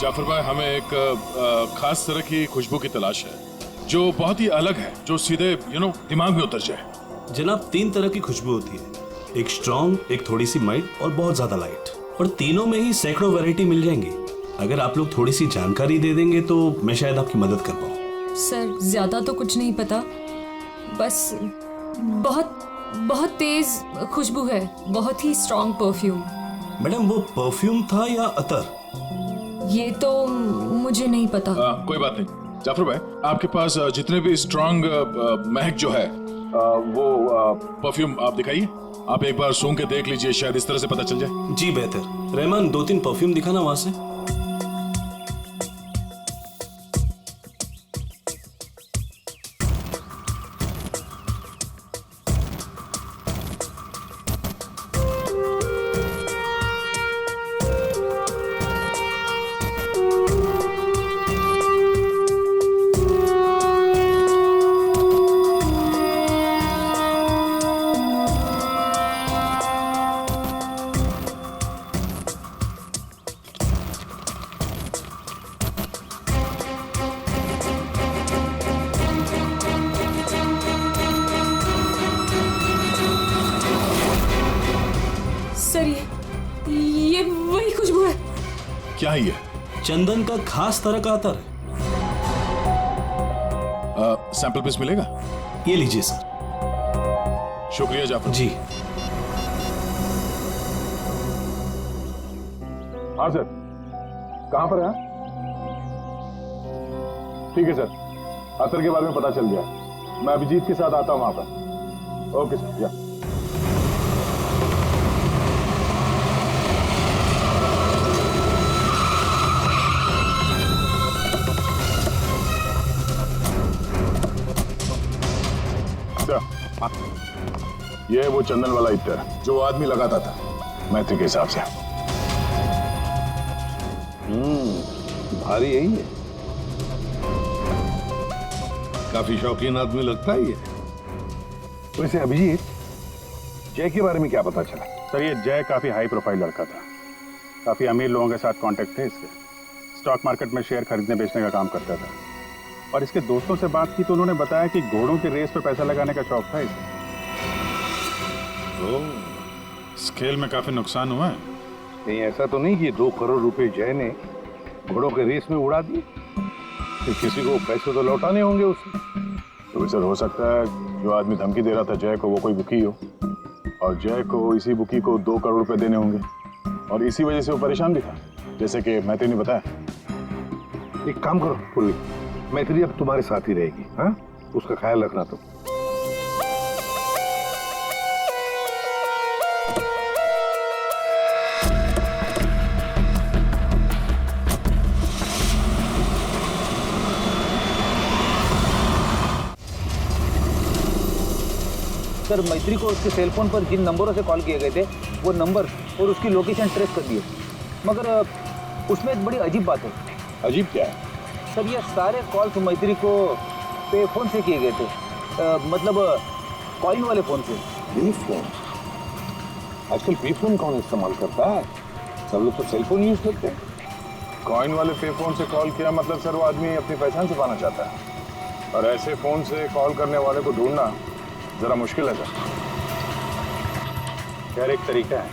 जाफर भाई, हमें एक खास तरह की खुशबू की तलाश है जो बहुत ही अलग है, जो सीधे दिमाग में उतर जाए। जनाब, 3 तरह की खुशबू होती है, एक स्ट्रॉन्ग, एक थोड़ी सी माइल्ड और बहुत ज्यादा लाइट। और तीनों में ही सैकड़ों वैरायटी मिल जाएंगी। अगर आप लोग थोड़ी सी जानकारी दे देंगे तो मैं शायद आपकी मदद कर पाऊँ। सर, ज्यादा तो कुछ नहीं पता, बस बहुत बहुत तेज खुशबू है, बहुत ही स्ट्रॉन्ग परफ्यूम। मैडम, वो परफ्यूम था या अतर? ये तो मुझे नहीं पता। कोई बात नहीं जाफर भाई, आपके पास जितने भी स्ट्रॉन्ग महक जो है वो परफ्यूम आप दिखाइए। आप एक बार सूंघ के देख लीजिए, शायद इस तरह से पता चल जाए। जी बेहतर। रहमान, 2-3 परफ्यूम दिखाना वहां से। सर, ये वही खुशबू है। क्या है ये? चंदन का खास तरह का अतर है। सैंपल पीस मिलेगा? ये लीजिए सर। शुक्रिया जाफर जी। हाँ सर, कहाँ पर है? ठीक है सर, अतर के बारे में पता चल गया। मैं अभिजीत के साथ आता हूँ वहां पर। Okay sir. या ये वो चंदन वाला इत्र जो वो आदमी लगाता था मैत्री के हिसाब से। भारी यही है। काफी शौकीन आदमी लगता है ये। वैसे अभिजीत, जय के बारे में क्या पता चला? सर, ये जय काफी हाई प्रोफाइल लड़का था। काफी अमीर लोगों के साथ कांटेक्ट थे इसके। स्टॉक मार्केट में शेयर खरीदने बेचने का काम करता था। और इसके दोस्तों से बात की तो उन्होंने बताया कि घोड़ों के रेस पे पैसा लगाने का शौक था इसे। स्केल में काफी नुकसान हुआ है। नहीं, ऐसा तो नहीं कि 2 करोड़ रुपए जय ने घोड़ों के रेस में उड़ा दिए। फिर किसी को पैसे तो लौटाने होंगे उसे। तो सर, हो सकता है जो आदमी धमकी दे रहा था जय को, वो कोई बुकी हो, और जय को इसी बुकी को 2 करोड़ रुपए देने होंगे, और इसी वजह से वो परेशान भी था, जैसे कि मैत्री ने बताया। एक काम करो पूर्वी, मैत्री अब तुम्हारे साथ ही रहेगी। हाँ, उसका ख्याल रखना तुम। सर, मैत्री को उसके सेल फोन पर जिन नंबरों से कॉल किए गए थे वो नंबर और उसकी लोकेशन ट्रेस कर दिए, मगर उसमें एक बड़ी अजीब बात है। अजीब क्या है? सर, ये सारे कॉल्स मैत्री को पे फोन से किए गए थे, मतलब कॉइन वाले फोन से। पे फोन? आजकल पे फोन कौन इस्तेमाल करता है? सब लोग तो सेल फोन यूज करते हैं। कॉइन वाले पे फोन से कॉल किया मतलब सर वो आदमी अपनी पहचान छुपाना चाहता है, और ऐसे फोन से कॉल करने वाले को ढूंढना जरा मुश्किल है सर। खैर, एक तरीका है।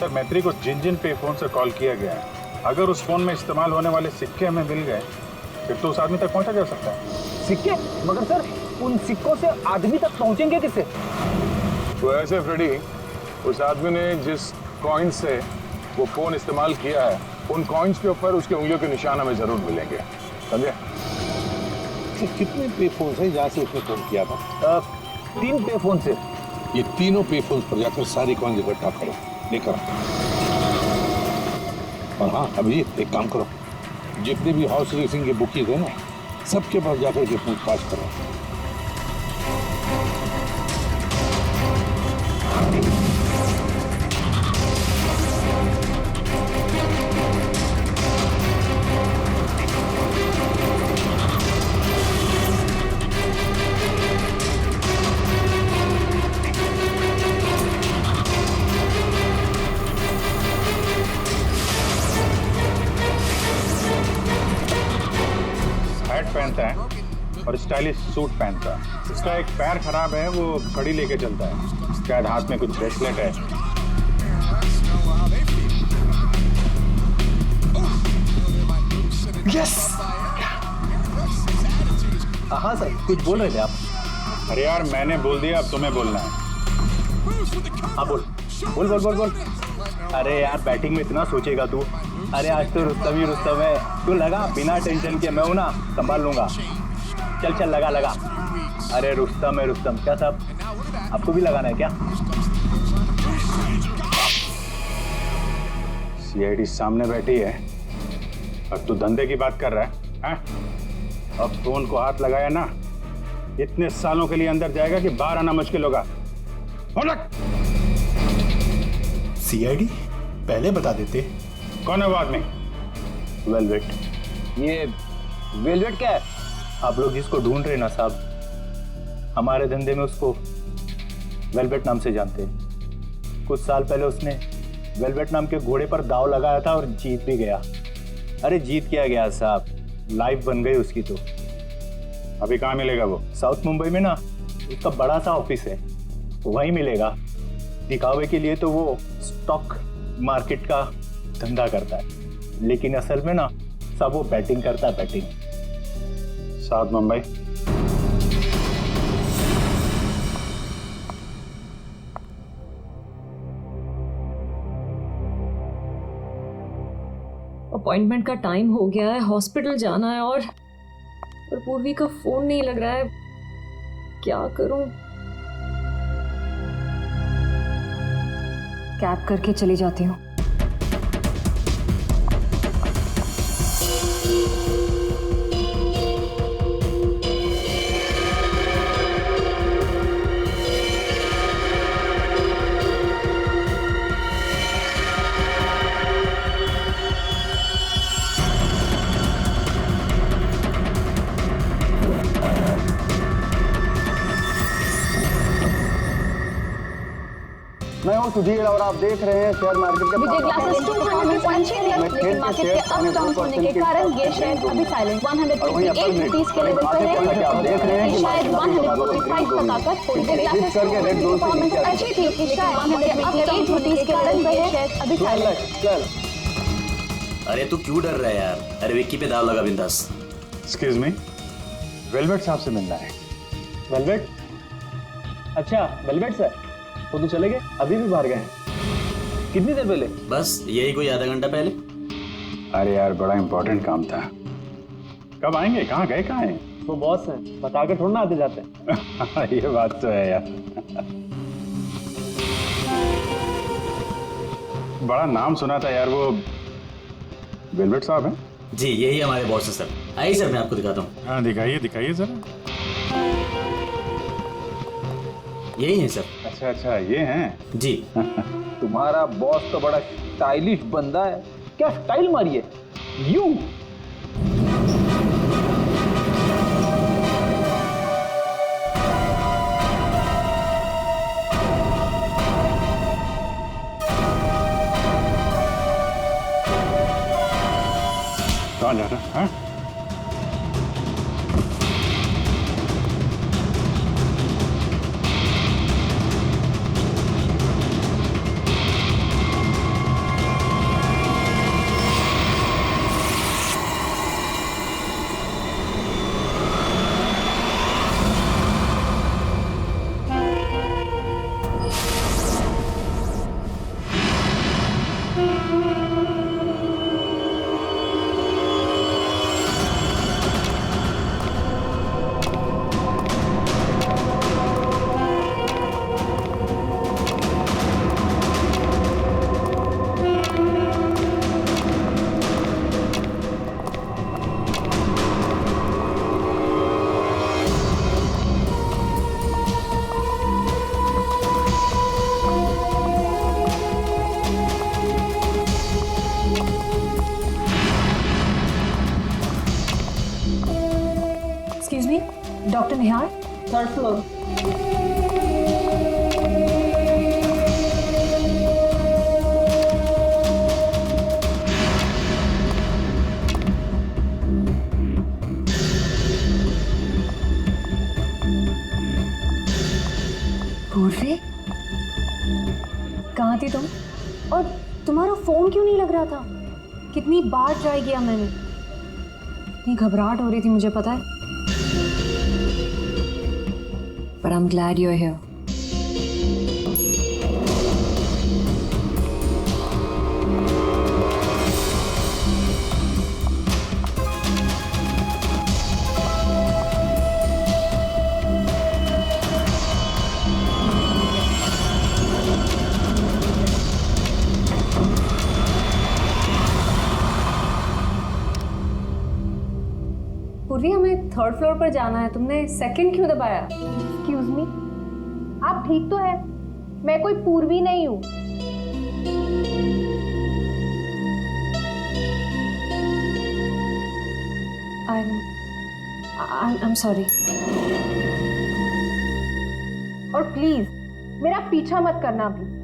सर, मैत्री को जिन जिन पे फोन से कॉल किया गया है, अगर उस फोन में इस्तेमाल होने वाले सिक्के हमें मिल गए फिर तो उस आदमी तक पहुंचा जा सकता है। सिक्के? मगर सर, उन सिक्कों से आदमी तक पहुंचेंगे किससे? तो ऐसे फ्रेडी, उस आदमी ने जिस कॉइन से वो फोन इस्तेमाल किया है, उन कॉइन्स के ऊपर उसके उंगलियों के निशान हमें जरूर मिलेंगे, समझे? कितने पे फोन है जहाँ से उसने फोन किया था? 3 पे फोन से। ये तीनों पे फोन पर जाकर सारी कॉइन इकट्ठा करो, लेकर आओ। और हाँ अभिजीत, एक काम करो, जितने भी हॉर्स रेसिंग के बुकीज है ना, सबके पास जाकर के पूछताछ करो। पहनता है और स्टाइलिश सूट पहनता है। इसका एक पैर खराब है, वो घड़ी लेके चलता है, शायद हाथ में कुछ ब्रेसलेट है। यस। हाँ सर, कुछ बोल रहे थे आप? अरे यार मैंने बोल दिया, अब तुम्हें बोलना है। हाँ बोल बोल बोल बोल बोल। अरे यार बैटिंग में इतना सोचेगा तू? अरे आज तो रुस्तम ही रुस्तम है, तू लगा बिना टेंशन के, मैं हूं ना, संभाल लूंगा। चल चल लगा लगा। अरे रुस्तम है रुस्तम। क्या साहब, आपको भी लगाना है क्या? सीआईडी सामने बैठी है और तू धंधे की बात कर रहा है, हाँ? अब फोन को हाथ लगाया ना, इतने सालों के लिए अंदर जाएगा कि बाहर आना मुश्किल होगा। सीआईडी पहले बता देते। कौन है वो आदमी? वेलवेट। ये वेलवेट क्या है? आप लोग जिसको ढूंढ रहे हैं ना साहब, हमारे धंधे में उसको वेलवेट नाम से जानते हैं। कुछ साल पहले उसने वेलवेट नाम के घोड़े पर दांव लगाया था और जीत भी गया। अरे जीत क्या गया साहब, लाइफ बन गई उसकी। तो अभी कहाँ मिलेगा वो? साउथ मुंबई में ना उसका बड़ा सा ऑफिस है, वहीं मिलेगा। दिखावे के लिए तो वो स्टॉक मार्केट का धंधा करता है, लेकिन असल में ना सब वो बैटिंग करता है, बैटिंग। साउथ मुंबई। अपॉइंटमेंट का टाइम हो गया है, हॉस्पिटल जाना है और पूर्वी का फोन नहीं लग रहा है, क्या करूं? कैब करके चली जाती हूँ। मैं हूं सुधीर और आप देख रहे हैं शेयर मार्केट के विजय ग्लासेस 200.6 लेकिन मार्केट के अप डाउन होने के कारण ये शेयर अभी साइलेंट 128 रुपीस के लेवल पर है। आप देख रहे हैं कि शायद 145 तक आकर विजय ग्लासेस करके रेड जोन से परफॉर्मेंस अच्छी थी कि शायद 128 रुपीस के कारण ये शेयर अभी साइलेंट। चल। अरे तू क्यों डर रहा है यार? अरे विक्की पे दाव लगा बिंदास। एक्सक्यूज मी, वेलवेट साहब से मिलना है। वेलवेट? अच्छा वेलवेट सर, वो तो चले गए, अभी भी बाहर गए हैं। कितनी देर पहले? बस यही कोई आधा घंटा पहले। अरे यार बड़ा इंपॉर्टेंट काम था। कब आएंगे? कहाँ गए? कहाँ हैं? वो बॉस हैं, बताकर थोड़ा ना आते जाते हैं। ये बात तो है यार। बड़ा नाम सुना था यार, वो वेलवेट साहब हैं? जी यही हमारे बॉस है सर। आइए सर मैं आपको दिखाता हूँ। हाँ दिखाइए दिखाइए जरा। यही है सर। अच्छा अच्छा ये हैं? जी। तुम्हारा बॉस तो बड़ा स्टाइलिश बंदा है, क्या स्टाइल मारी है यू। कौन जा रहा है? Excuse me, doctor Nihar. Third floor. Phone क्यों नहीं लग रहा था? कितनी बार ट्राई किया मैंने। इतनी घबराहट हो रही थी मुझे, पता है। But I'm glad you're here. पूर्वी, हमें थर्ड फ्लोर पर जाना है। तुमने सेकंड क्यों दबाया? एक्सक्यूज मी, आप ठीक तो है? मैं कोई पूर्वी नहीं हूँ। I'm sorry. और प्लीज मेरा पीछा मत करना भी।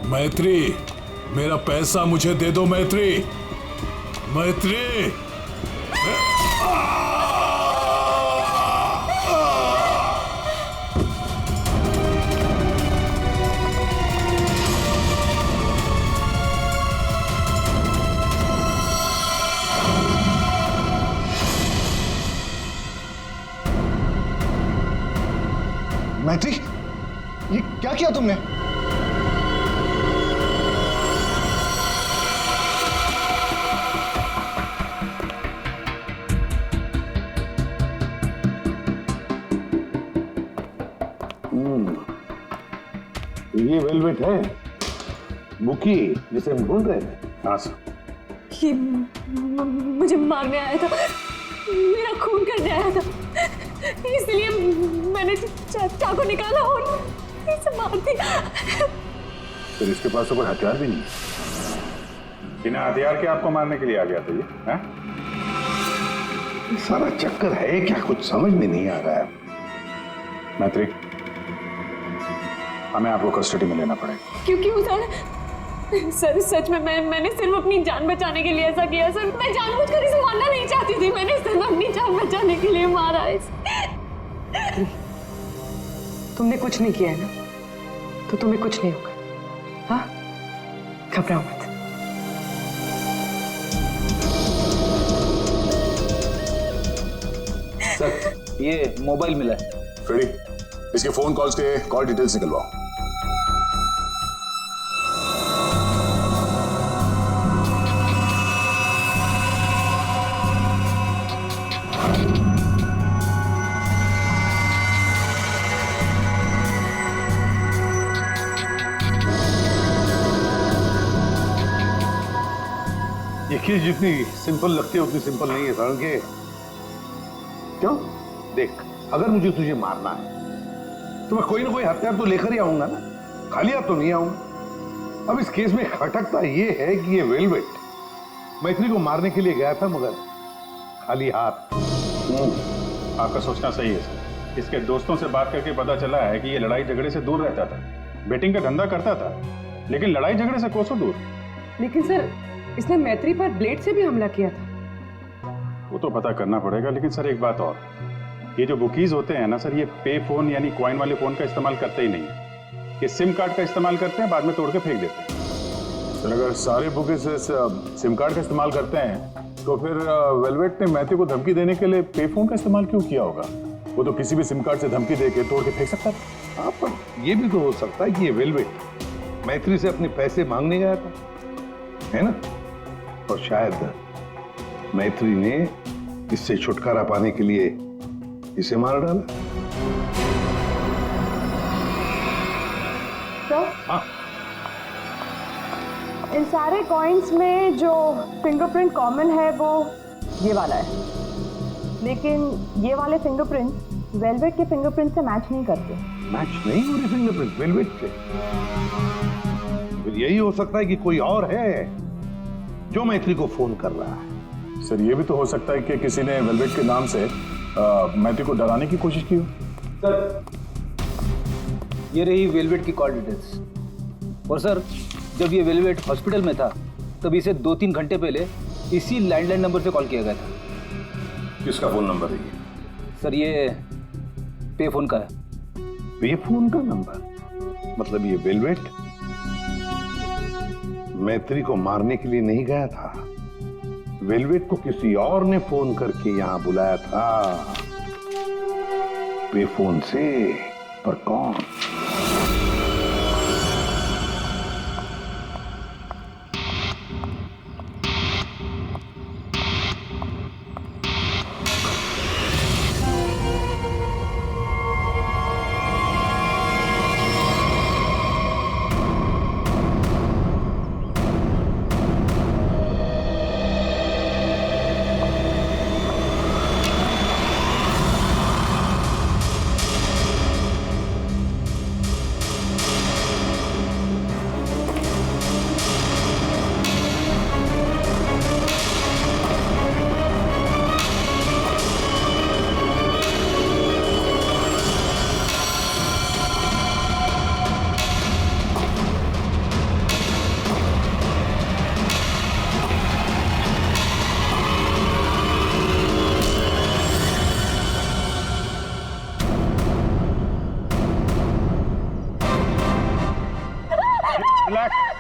मैत्री, मेरा पैसा मुझे दे दो मैत्री। मैत्री, मैत्री, ये क्या किया तुमने? ये वेलवेट है बुकी जिसे हम ढूंढ रहे थे। हाँ सर। ये मुझे मारने आया था, मेरा खून करने आया था, इसलिए मैंने चाकू निकाला और इसे मार दिया। फिर इसके पास तो कोई हथियार भी नहीं है। बिना हथियार के आपको मारने के लिए आ गया था ये, हैं? सारा चक्कर है क्या, कुछ समझ में नहीं आ रहा है। मैत्री, हमें आपको कस्टडी में लेना पड़ेगा। क्योंकि सर सच में मैंने सिर्फ अपनी जान बचाने के लिए ऐसा किया सर। मैं जानबूझकर इसे मारना नहीं चाहती थी, मैंने सिर्फ अपनी जान बचाने के लिए मारा है। तुमने कुछ नहीं किया है ना, तो तुम्हें कुछ नहीं होगा। हाँ, घबराओ मत। सर, ये मोबाइल मिला है। फ्रेडी, इसके फोन कॉल्स के कॉल डिटेल्स निकलवाओ। ये चीज जितनी सिंपल लगती है उतनी सिंपल नहीं है सर के। क्यों? देख, अगर मुझे तुझे मारना है तो मैं कोई ना कोई हथियार तो लेकर ही आऊंगा ना, खाली हाथ तो नहीं आऊंगा। अब इस केस में खटकता ये है कि ये वेलवेट मैत्री को मारने के लिए गया था मगर खाली हाथ। आपका सोचना सही है सर। इसके दोस्तों से बात करके पता चला है कि ये लड़ाई झगड़े से दूर रहता था, बेटिंग का धंधा करता था, लेकिन लड़ाई झगड़े से कोसों दूर। लेकिन सर, इसने मैत्री पर ब्लेड से भी हमला किया था। वो तो पता करना पड़ेगा। लेकिन सर एक बात और, ये जो बुकीज होते हैं ना सर, ये पे फोन यानी कॉइन वाले फोन का इस्तेमाल करते ही नहीं है। ये सिम कार्ड का इस्तेमाल करते हैं, बाद में तोड़ के फेंक देते हैं। सर अगर सारे बुकीज सिम कार्ड का इस्तेमाल करते हैं तो फिर वेलवेट ने मैथ्यू को धमकी देने के लिए पे फोन का इस्तेमाल क्यों किया होगा? वो तो किसी भी सिम कार्ड से धमकी देके तोड़ के फेंक सकता था। हाँ, पर ये भी तो हो सकता है कि ये वेलवेट मैत्री से अपने पैसे मांगने गया था, है ना? और शायद मैत्री ने इससे छुटकारा पाने के लिए इसे मार डाला। तो हाँ, इन सारे कॉइन्स में जो फिंगरप्रिंट कॉमन है वो ये वाला है, लेकिन ये वाले फिंगरप्रिंट वेलवेट के फिंगरप्रिंट से मैच नहीं करते। मैच नहीं हो रही फिंगरप्रिंट वेलवेट से? फिर यही हो सकता है कि कोई और है जो मैत्री को फोन कर रहा है। सर ये भी तो हो सकता है कि किसी ने वेलवेट के नाम से मैथ्यू को डराने की कोशिश की हो। सर ये रही वेलवेट की कॉल डिटेल्स। और सर जब ये वेलवेट हॉस्पिटल में था तब इसे 2-3 घंटे पहले इसी लैंडलाइन नंबर से कॉल किया गया था। किसका फोन नंबर है ये? सर ये पे फोन का है। पे फोन का नंबर? मतलब ये वेलवेट मैत्री को मारने के लिए नहीं गया था, वेलवेट को किसी और ने फोन करके यहां बुलाया था पे फोन से। पर कौन?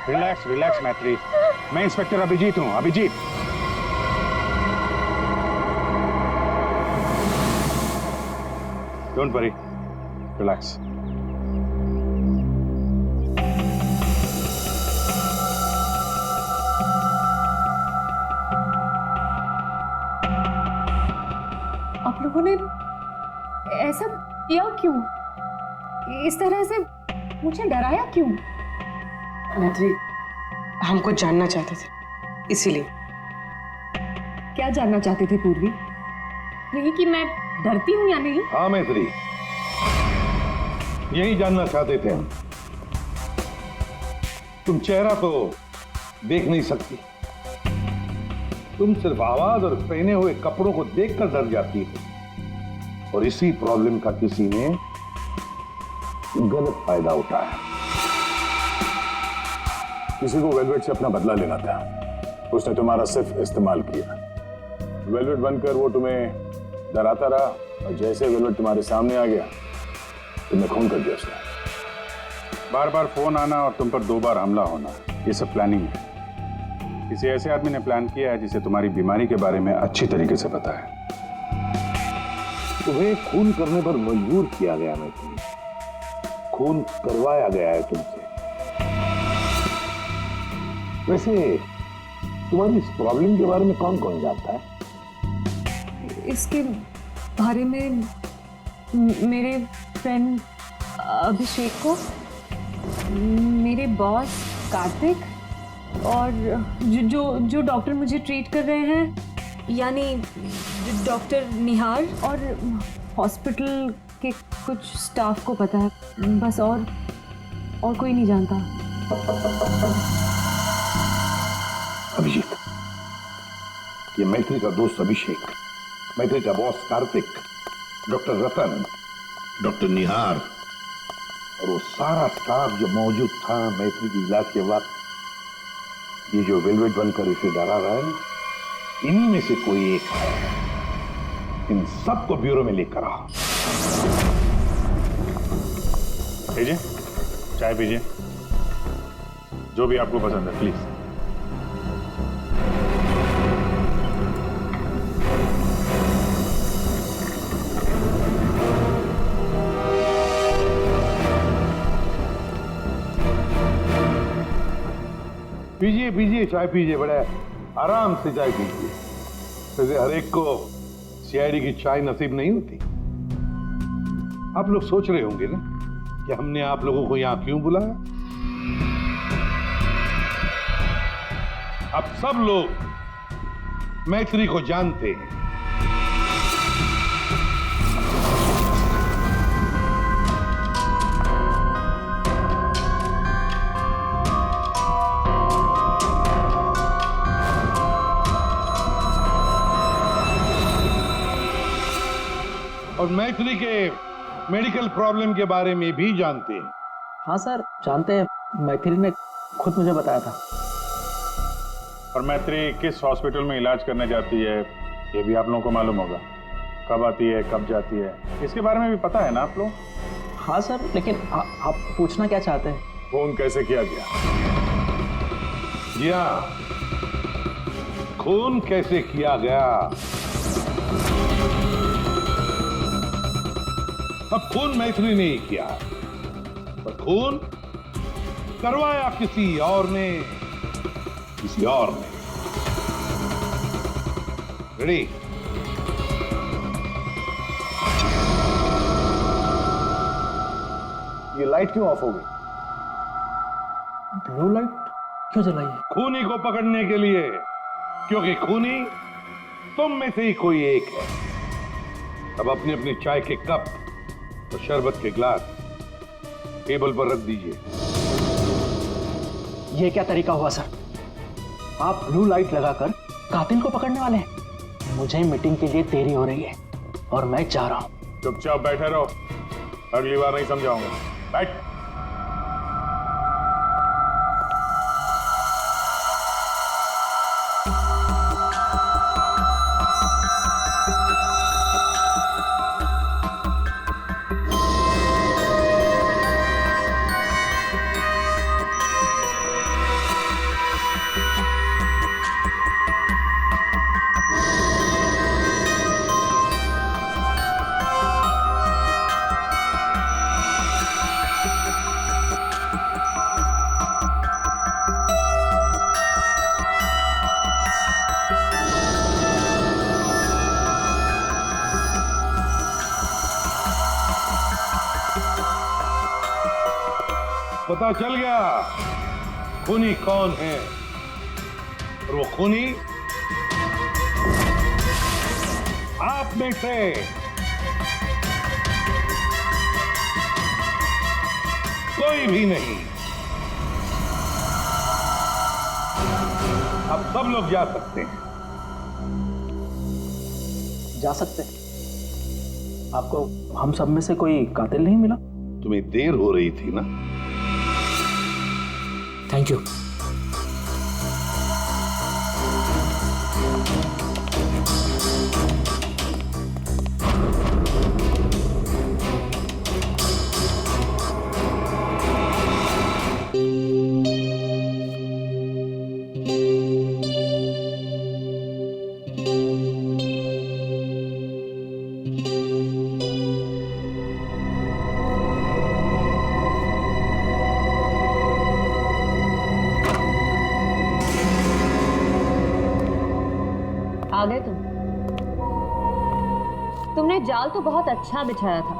रिलैक्स रिलैक्स मैत्री, मैं इंस्पेक्टर अभिजीत हूं। Abhijeet, don't worry, relax. आप लोगों ने ऐसा किया क्यों? इस तरह से मुझे डराया क्यों? मैत्री, हम कुछ जानना चाहते थे, इसीलिए। क्या जानना चाहते थे पूर्वी? नहीं कि मैं डरती हूं या नहीं? हाँ मैत्री, यही जानना चाहते थे हम। तुम चेहरा तो देख नहीं सकती, तुम सिर्फ आवाज और पहने हुए कपड़ों को देखकर डर जाती हो। और इसी प्रॉब्लम का किसी ने गलत फायदा उठाया। किसी को वेलवेट से अपना बदला लेना था, उसने तुम्हारा सिर्फ इस्तेमाल किया। वेलवेट बनकर वो तुम्हें डराता रहा और जैसे वेलवेट तुम्हारे सामने आ गया तुमने खून कर दिया उसका। बार बार फोन आना और तुम पर 2 बार हमला होना, ये सब प्लानिंग है। किसी ऐसे आदमी ने प्लान किया है जिसे तुम्हारी बीमारी के बारे में अच्छी तरीके से पता है। तुम्हें खून करने पर मजबूर किया गया मैत्री, खून करवाया गया है तुमसे। वैसे तुम्हारी इस प्रॉब्लम के बारे में कौन कौन जानता है? इसके बारे में मेरे फ्रेंड अभिषेक को, मेरे बॉस कार्तिक और जो डॉक्टर मुझे ट्रीट कर रहे हैं यानी डॉक्टर निहार, और हॉस्पिटल के कुछ स्टाफ को पता है बस, और कोई नहीं जानता। अभिजीत, ये मैत्री का दोस्त अभिषेक, मैत्री का बॉस कार्तिक, डॉक्टर रतन, डॉक्टर निहार और वो सारा स्टाफ जो मौजूद था मैत्री की इलाज के वक्त, ये जो वेलवेट बनकर इसे डरा रहा है ना, इन्हीं में से कोई एक है। इन सबको ब्यूरो में लेकर आओ। पीजिए, चाय पीजिए, जो भी आपको पसंद है प्लीज। पीजिए पीजिए, चाय पीजिए, बड़ा आराम से चाय पीजिए। वैसे हर एक को सीआईडी की चाय नसीब नहीं होती। आप लोग सोच रहे होंगे ना कि हमने आप लोगों को यहां क्यों बुलाया। अब सब लोग मैत्री को जानते हैं। और मैत्री के मेडिकल प्रॉब्लम के बारे में भी जानते हैं। हाँ सर, जानते हैं, मैथिली ने खुद मुझे बताया था। और मैत्री किस हॉस्पिटल में इलाज करने जाती है ये भी आप लोगों को मालूम होगा। कब आती है, कब जाती है, इसके बारे में भी पता है ना आप लोग? हाँ सर, लेकिन आप पूछना क्या चाहते हैं? फोन कैसे किया गया? जी हाँ, खून कैसे किया गया। अब खून मैत्री ने ही किया, पर खून करवाया किसी और ने, किसी और ने। रेडी? ये लाइट क्यों ऑफ हो गई? ब्लू लाइट क्यों जलाई है? खूनी को पकड़ने के लिए, क्योंकि खूनी तुम में से ही कोई एक है। अब अपनी अपनी चाय के कप और शरबत के ग्लास टेबल पर रख दीजिए। ये क्या तरीका हुआ सर? आप ब्लू लाइट लगाकर कातिल को पकड़ने वाले हैं? मुझे मीटिंग के लिए देरी हो रही है और मैं जा रहा हूं। चुपचाप बैठे रहो, अगली बार नहीं समझाऊंगा। बैठ। पता चल गया खूनी कौन है, और वो खूनी आप में से कोई भी नहीं। अब सब लोग जा सकते हैं। जा सकते हैं? आपको हम सब में से कोई कातिल नहीं मिला? तुम्हें देर हो रही थी ना। Thank you. आ गए तुमने जाल तो बहुत अच्छा बिछाया था।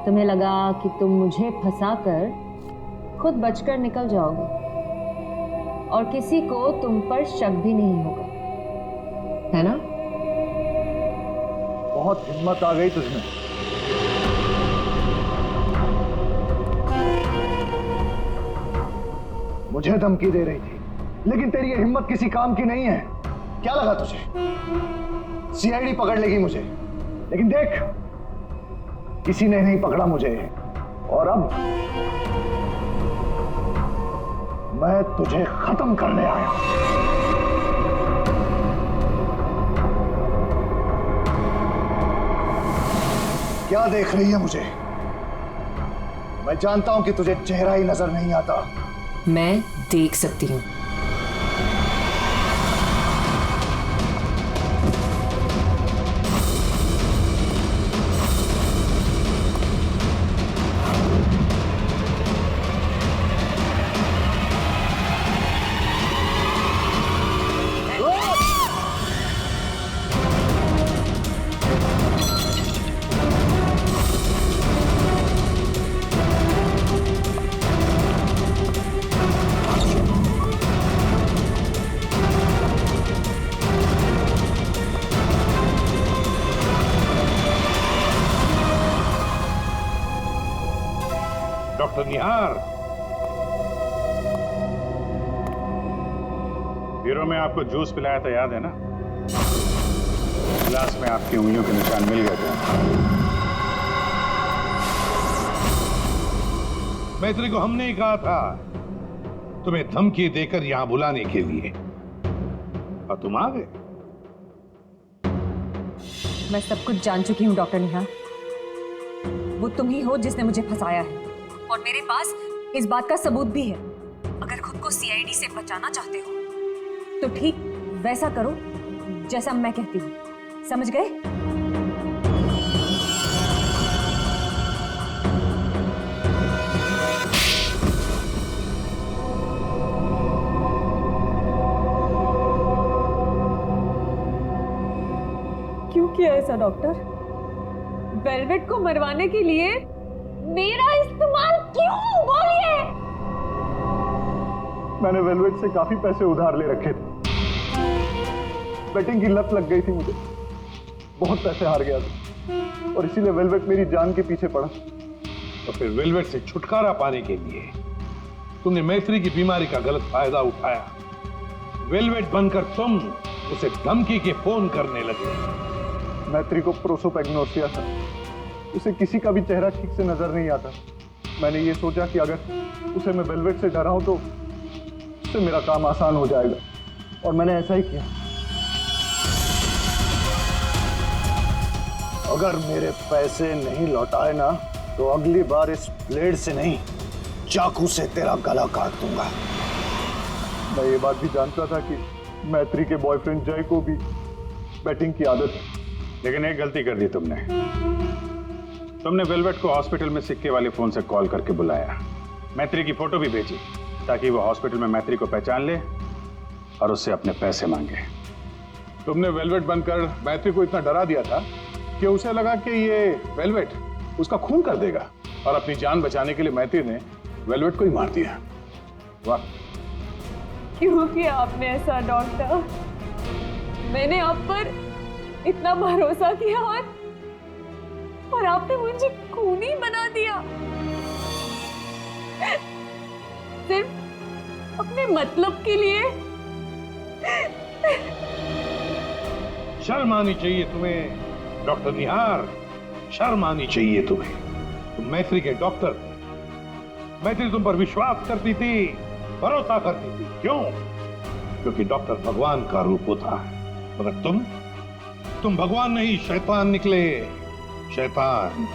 तुम्हें लगा कि तुम मुझे फंसाकर खुद बचकर निकल जाओगे और किसी को तुम पर शक भी नहीं होगा, है ना? बहुत हिम्मत आ गई तुझमें। मुझे धमकी दे रही थी, लेकिन तेरी ये हिम्मत किसी काम की नहीं है। क्या लगा तुझे सीआईडी पकड़ लेगी मुझे? लेकिन देख, किसी ने नहीं पकड़ा मुझे, और अब मैं तुझे खत्म करने आया हूं। क्या देख रही है मुझे? मैं जानता हूं कि तुझे चेहरा ही नजर नहीं आता। मैं देख सकती हूँ। निहार। ब्यूरो में आपको जूस पिलाया था, याद है ना? गिलास में आपकी उंगलियों के निशान मिल गए थे। मैत्री को हमने ही कहा था तुम्हें धमकी देकर यहां बुलाने के लिए, और तुम आ गए। मैं सब कुछ जान चुकी हूँ डॉक्टर निहार। वो तुम ही हो जिसने मुझे फंसाया है, और मेरे पास इस बात का सबूत भी है। अगर खुद को सीआईडी से बचाना चाहते हो तो ठीक वैसा करो जैसा मैं कहती हूँ, समझ गए? क्यों किया ऐसा डॉक्टर? वेलवेट को मरवाने के लिए मेरा इस्तेमाल क्यों? बोलिए। मैंने वेलवेट से काफी पैसे उधार ले रखे थे। बेटिंग की लत लग गई थी मुझे, बहुत पैसे हार गया था, और इसीलिए वेलवेट मेरी जान के पीछे पड़ा। तो फिर वेलवेट से छुटकारा पाने के लिए तुमने मैत्री की बीमारी का गलत फायदा उठाया। वेलवेट बनकर तुम उसे धमकी के फोन करने लगे। मैत्री को प्रोसोपैग्नोसिया था, उसे किसी का भी चेहरा ठीक से नजर नहीं आता। मैंने ये सोचा कि अगर उसे मैं वेलवेट से डराऊं तो उससे मेरा काम आसान हो जाएगा, और मैंने ऐसा ही किया। अगर मेरे पैसे नहीं लौटाए ना तो अगली बार इस ब्लेड से नहीं, चाकू से तेरा गला काट दूंगा। मैं ये बात भी जानता था कि मैत्री के बॉयफ्रेंड जय को भी बैटिंग की आदत है, लेकिन एक गलती कर दी तुमने। तुमने वेलवेट को हॉस्पिटल में सिक्के वाले फोन से कॉल करके बुलाया, मैत्री की फोटो भी भेजी ताकि वो हॉस्पिटल में मैत्री को पहचान ले और उससे अपने पैसे मांगे। तुमने वेलवेट बनकर मैत्री को इतना डरा दिया था कि उसे लगा कि ये वेलवेट उसका खून कर देगा, और अपनी जान बचाने के लिए मैत्री ने वेलवेट को ही मार दिया। वाह! क्यों किया आपने ऐसा डॉक्टर? मैंने आप पर इतना भरोसा किया और आपने मुझे खूनी बना दिया, सिर्फ अपने मतलब के लिए। शर्म आनी चाहिए तुम्हें डॉक्टर निहार, शर्म आनी चाहिए तुम्हें। तुम मैत्री के डॉक्टर थे, मैत्री तुम पर विश्वास करती थी, भरोसा करती थी। क्यों? क्योंकि डॉक्टर भगवान का रूप होता है, मगर तुम भगवान नहीं, शैतान निकले। शैतान।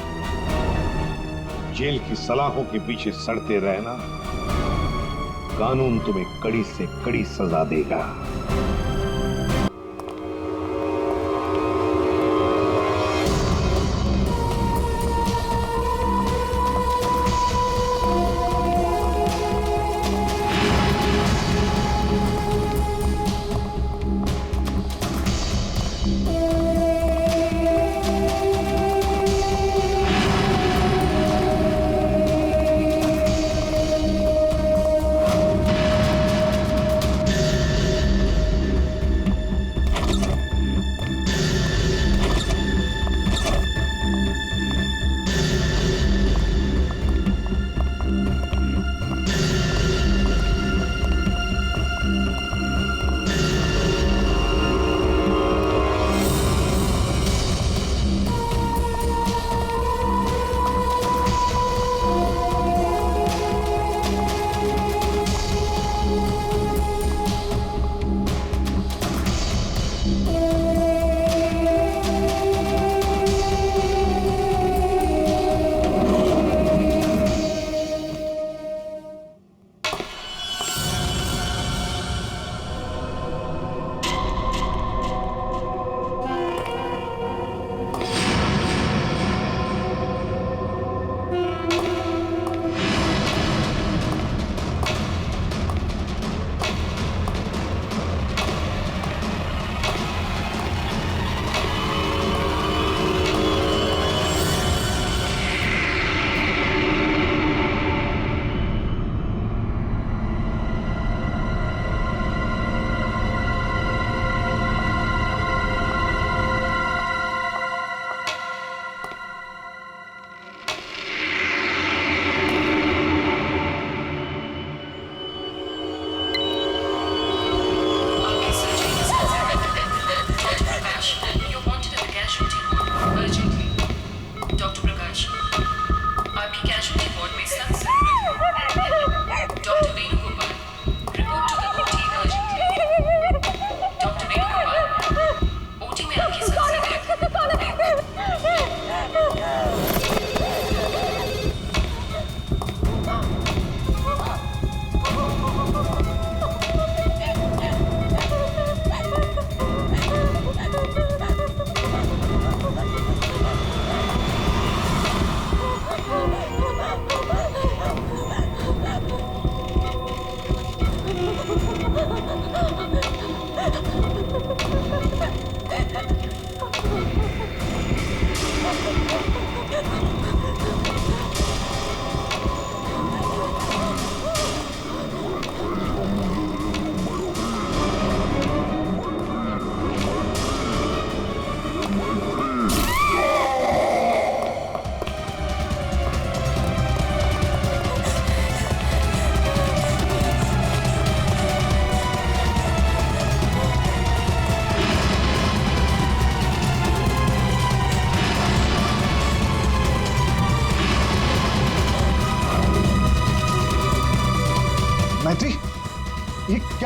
जेल की सलाखों के पीछे सड़ते रहना, कानून तुम्हें कड़ी से कड़ी सजा देगा।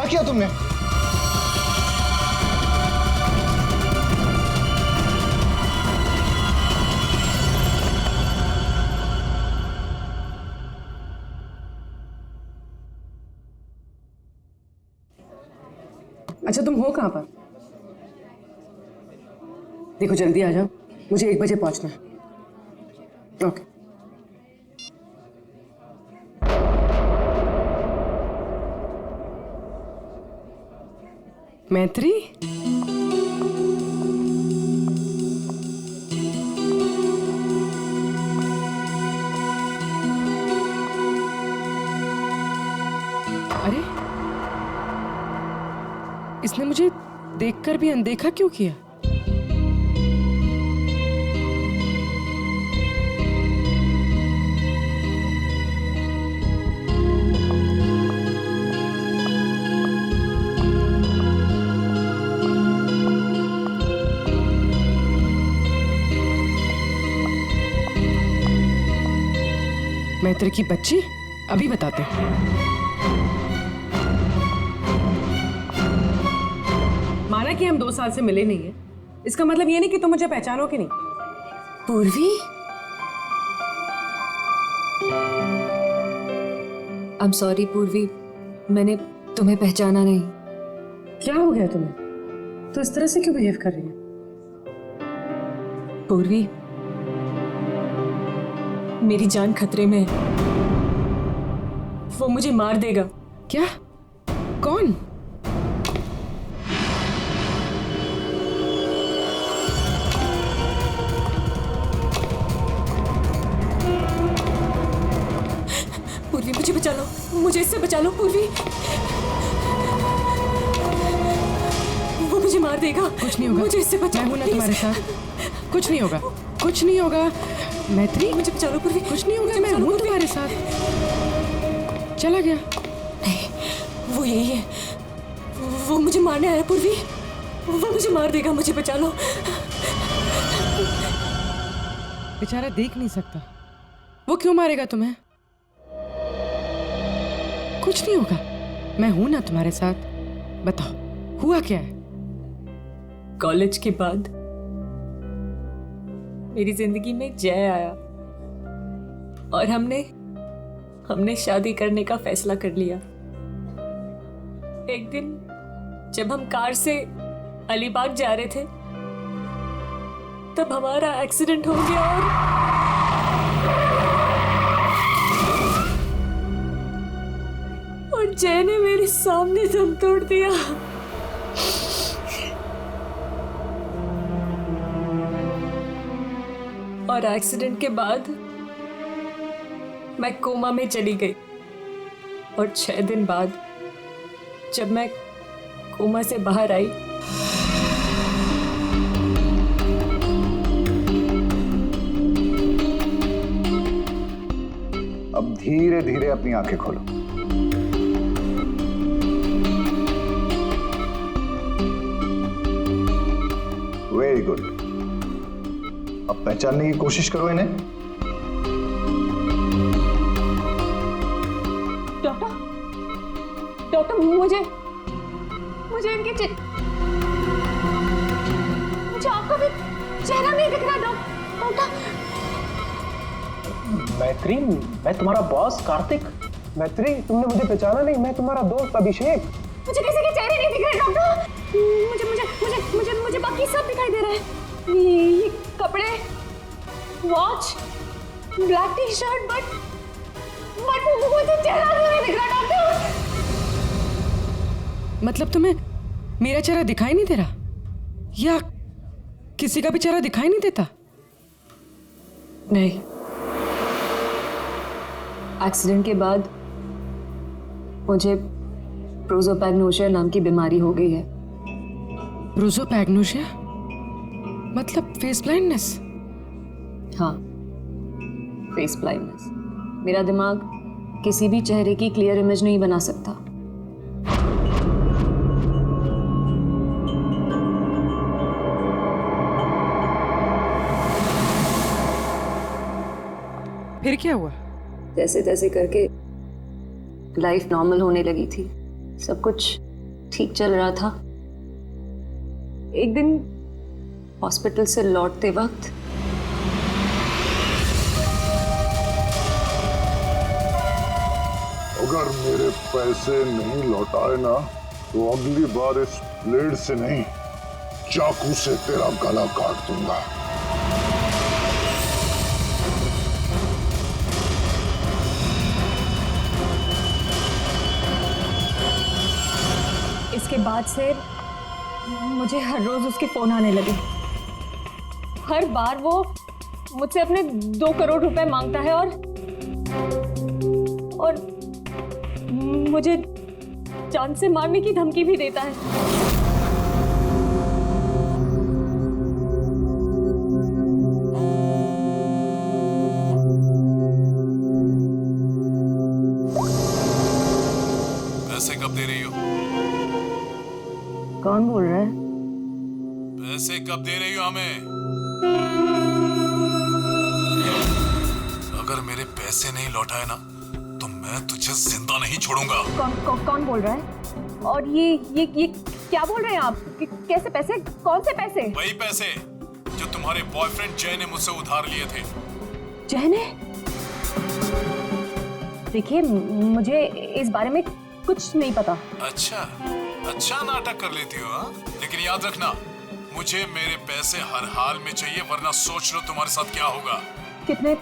किया तुमने? अच्छा, तुम हो कहाँ पर? देखो जल्दी आ जाओ, मुझे 1 बजे पहुंचना है। ओके। मैत्री, अरे इसने मुझे देखकर भी अनदेखा क्यों किया? मैत्री की बच्ची, अभी बताते हैं। माना कि हम 2 साल से मिले नहीं है, इसका मतलब ये नहीं कि तुम मुझे पहचानो कि नहीं। पूर्वी, आई एम सॉरी पूर्वी, मैंने तुम्हें पहचाना नहीं। क्या हो गया तुम्हें? तो इस तरह से क्यों बिहेव कर रही है? पूर्वी, मेरी जान खतरे में है। वो मुझे मार देगा। क्या? कौन? पूर्वी, मुझे बचा लो, मुझे इससे बचा लो पूर्वी। वो मुझे मार देगा। कुछ नहीं होगा, मुझे इससे बचा मैं हूं ना तुम्हारे साथ। कुछ नहीं होगा, कुछ नहीं होगा। मैत्री, मुझे बचा लो पूर्वी। कुछ नहीं होगा, मैं हूं तुम्हारे साथ। चला गया। नहीं, वो यही है। वो मुझे मारने आया पूर्वी। वो मुझे मार देगा, मुझे बचा लो। बेचारा देख नहीं सकता, वो क्यों मारेगा तुम्हें? कुछ नहीं होगा, मैं हूं ना तुम्हारे साथ। बताओ, हुआ क्या है? कॉलेज के बाद मेरी जिंदगी में जय आया और हमने शादी करने का फैसला कर लिया। एक दिन जब हम कार से अलीबाग जा रहे थे, तब हमारा एक्सीडेंट हो गया और जय ने मेरे सामने दम तोड़ दिया। और एक्सीडेंट के बाद मैं कोमा में चली गई और 6 दिन बाद जब मैं कोमा से बाहर आई, अब धीरे धीरे अपनी आंखें खोलो। Very good. अब पहचानने की कोशिश करो इन्हें। डॉक्टर, मुझे इनके मुझे आपका भी चेहरा नहीं दिख रहा डॉक्टर। मैत्री, मैं तुम्हारा बॉस कार्तिक। मैत्री, तुमने मुझे पहचाना नहीं? मैं तुम्हारा दोस्त अभिषेक। मुझे किसी के चेहरे नहीं दिख रहे डॉक्टर। मुझे मुझे मुझे मुझे मुझे बाकी सब दिखाई दे रहा है। ये कपड़े, watch, black T shirt, but मुझे चेहरा नहीं दिख रहा डॉक्टर। मतलब तुम्हें मेरा चेहरा दिखाई नहीं दे रहा, या किसी का भी चेहरा दिखाई नहीं देता? नहीं, एक्सीडेंट के बाद मुझे प्रोसोपैग्नोसिया नाम की बीमारी हो गई है। प्रोसोपैग्नोसिया मतलब फेस ब्लाइंडनेस? हाँ, फेस ब्लाइंडनेस। मेरा दिमाग किसी भी चेहरे की क्लियर इमेज नहीं बना सकता। फिर क्या हुआ? जैसे तैसे करके लाइफ नॉर्मल होने लगी थी। सब कुछ ठीक चल रहा था। एक दिन हॉस्पिटल से लौटते वक्त अगर मेरे पैसे नहीं लौटाए ना तो अगली बार इस ब्लेड से नहीं, चाकू से तेरा गला काट दूंगा। इसके बाद से मुझे हर रोज उसके फोन आने लगे। हर बार वो मुझसे अपने 2 करोड़ रुपए मांगता है और मुझे जान से मारने की धमकी भी देता है। पैसे कब दे रही हो? कौन बोल रहा है? पैसे कब दे रही हो हमें? अगर मेरे पैसे नहीं लौटाए ना तो मैं तुझे जिंदा नहीं छोड़ूंगा। कौन बोल रहा है? और ये क्या बोल रहे हैं आप? कैसे पैसे? कौन से पैसे? वही पैसे जो तुम्हारे बॉयफ्रेंड जय ने मुझसे उधार लिए थे। जय ने? देखिए, मुझे इस बारे में कुछ नहीं पता। अच्छा नाटक कर लेती हो हाँ? लेकिन याद रखना, मुझे मेरे पैसे हर हाल में चाहिए, वरना सोच लो तुम्हारे साथ क्या होगा। कितने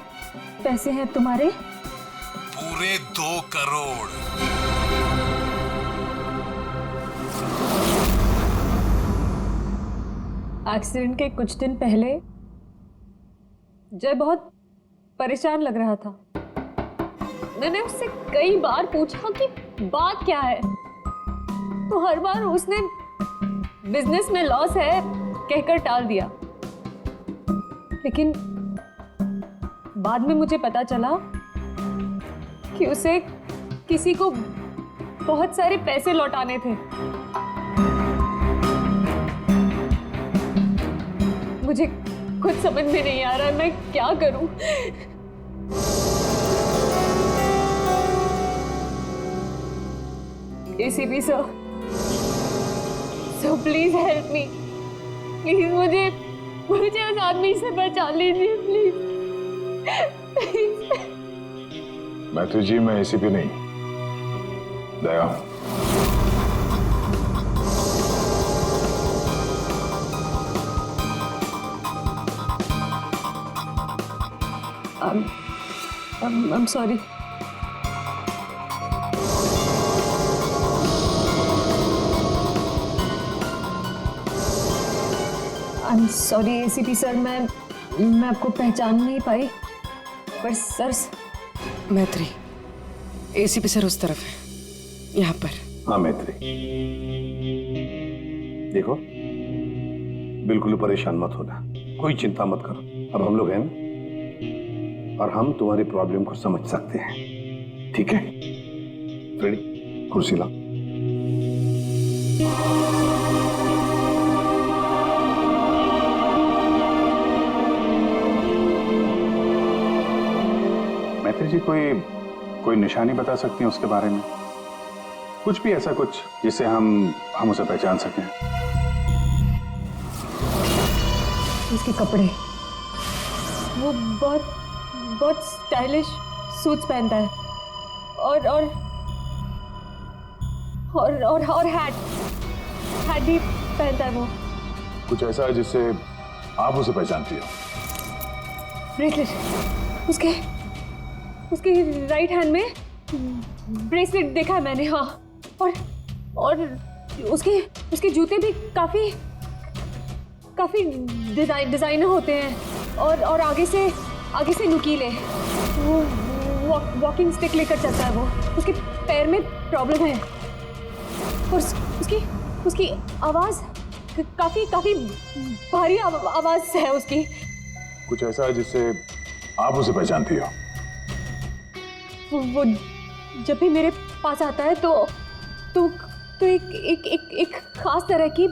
पैसे हैं तुम्हारे? पूरे 2 करोड़। एक्सीडेंट के कुछ दिन पहले जय बहुत परेशान लग रहा था। मैंने उससे कई बार पूछा कि बात क्या है, तो हर बार उसने बिजनेस में लॉस है कहकर टाल दिया। लेकिन बाद में मुझे पता चला कि उसे किसी को बहुत सारे पैसे लौटाने थे। मुझे कुछ समझ में नहीं आ रहा है, मैं क्या करूं? ACP sir, please help me. Please मुझे उस आदमी से बचा लीजिए प्लीज। मैत्री जी, मैं ACP नहीं, दया हूं। I'm sorry. I'm sorry ACP sir, मैं आपको पहचान नहीं पाई, पर सर। मैत्री, ACP सर उस तरफ है, यहाँ पर। हाँ मैत्री, देखो बिल्कुल परेशान मत होना, कोई चिंता मत करो। अब हम लोग हैं ना, और हम तुम्हारी प्रॉब्लम को समझ सकते हैं, ठीक है? रेडी? कुर्सी लाओ। मैत्री जी, कोई निशानी बता सकती हैं उसके बारे में? कुछ भी ऐसा कुछ जिससे हम उसे पहचान सकें। उसके कपड़े, वो बहुत स्टाइलिश सूट्स पहनता है और हैट भी पहनता है वो। कुछ ऐसा है जिससे आप उसे पहचानती हो? ब्रेसलेट, उसके राइट हैंड में ब्रेसलेट देखा है मैंने। हाँ, और उसके जूते भी काफी डिजाइनर होते हैं और आगे से नुकीले। वो वॉकिंग स्टिक लेकर चलता है वो। उसके पैर में प्रॉब्लम है और उसकी आवाज काफी भारी आवाज है उसकी। कुछ ऐसा है जिससे आप उसे पहचानती हो? वो जब भी मेरे पास आता है तो एक खास तरह की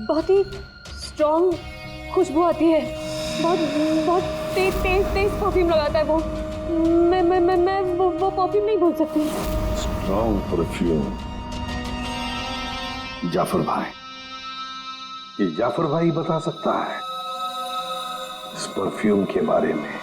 बहुत ही स्ट्रॉन्ग खुशबू आती है। बहुत तेज परफ्यूम लगाता है वो। मैं वो परफ्यूम नहीं भूल सकती। स्ट्रॉन्ग परफ्यूम, जाफर भाई, ये जाफर भाई बता सकता है इस परफ्यूम के बारे में।